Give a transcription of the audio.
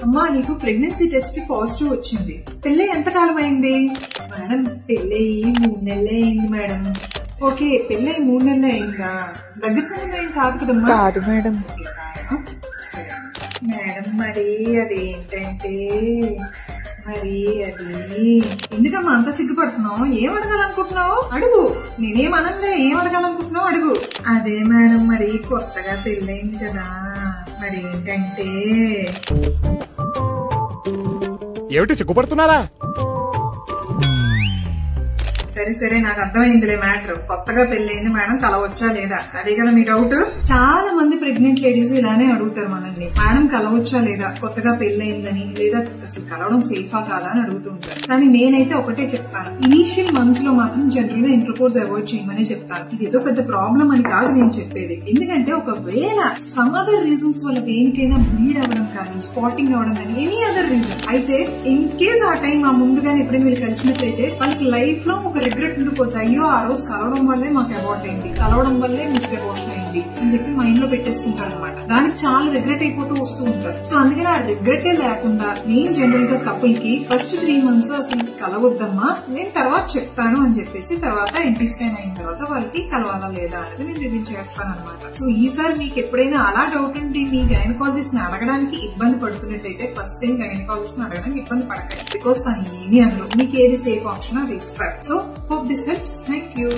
అమ్మా నీకు pregnancy test positive వచ్చింది. పెళ్ళి ఎంత కాలం అయింది? మేడం పెళ్ళయి 3 నెలలే అయింది మేడం. ఓకే, పెళ్ళయి 3 నెలలే అయిందా? దగ్గర సంబంధం ఏం కాదు కదమ్మా? కాదు మేడం. సరే మేడం, మరి అదేంటంటే మరి అది ఎందుకమ్మా అంత సిగ్గుపడుతున్నావు? ఏం అడగాలనుకుంటున్నావు అడుగు. నేనేమనలే, ఏం అడగాలనుకుంటున్నావు అడుగు. అదే మేడం, మరి కొత్తగా పెళ్ళయింది కదా, మరి ఏంటంటే ఏమిటి సిగ్గుపడుతున్నారా? సరే సరే నాకు అర్థమైందిలే మ్యాటర్. కొత్తగా పెళ్ళైంది మేడం, కల వచ్చా లేదా, అదే కదా మీ డౌట్. చాలా మంది ప్రెగ్నెంట్ లేడీస్ ఇలానే అడుగుతారు మనల్ని, మేడం కల వచ్చా లేదా, కొత్తగా పెళ్ళైందని, లేదా అసలు కలవడం సేఫా కాదా అని అడుగుతుంటారు. కానీ నేనైతే ఒకటే చెప్తాను, ఇనీషియల్ మంత్స్ లో మాత్రం జనరల్ గా ఇంటర్కోర్స్ అవాయిడ్ చేయమనే చెప్తాను. ఇది ఏదో పెద్ద ప్రాబ్లం అని కాదు నేను చెప్పేది. ఎందుకంటే ఒకవేళ సమ్ అదర్ రీజన్స్ వల్ల దేనికైనా బ్లీడ్ అవ్వడం కానీ, స్పాటింగ్ అవ్వడం కానీ, ఎనీ అదర్ రీజన్ అయితే ఇన్ కేస్ ఆ టైం ఆ ముందుగానే ఎప్పుడైనా వీళ్ళు కలిసినట్లయితే వాళ్ళకి లైఫ్ లో ఒక రిగ్రెట్ ఉండిపోతుంది. అయ్యో ఆ రోజు కలవడం వల్లే మాకు అవార్డ్ అయింది, కలవడం వల్లే మిస్ అవార్డ్ అయింది అని చెప్పి మైండ్ లో పెట్టేసుకుంటారు అనమాట. దానికి చాలా రిగ్రెట్ అయిపోతూ వస్తూ ఉంటారు. సో అందుకని ఆ రిగ్రెట్ లేకుండా నేను జనరల్ గా కపుల్ కి ఫస్ట్ 3 months అసలు కలవద్దమ్మా, నేను తర్వాత చెప్తాను అని చెప్పేసి తర్వాత ఎన్టీ స్కాన్ అయిన తర్వాత వాళ్ళకి కలవాలా లేదా అనేది నేను రివీల్ చేస్తాను అనమాట. సో ఈసారి మీకు ఎప్పుడైనా అలా డౌట్ ఉండి మీ గైనకాలజిస్ట్ ని అడగడానికి ఇబ్బంది పడుతున్నట్టయితే ఫస్ట్ థింగ్ గైనకాలజిస్ట్ ని అడగడానికి ఇబ్బంది పడకండి. బికాస్ తను ఏమీ అనరు, మీకు ఏది సేఫ్ ఆప్షన్ అది ఇస్తారు. So hope this helps. Thank you.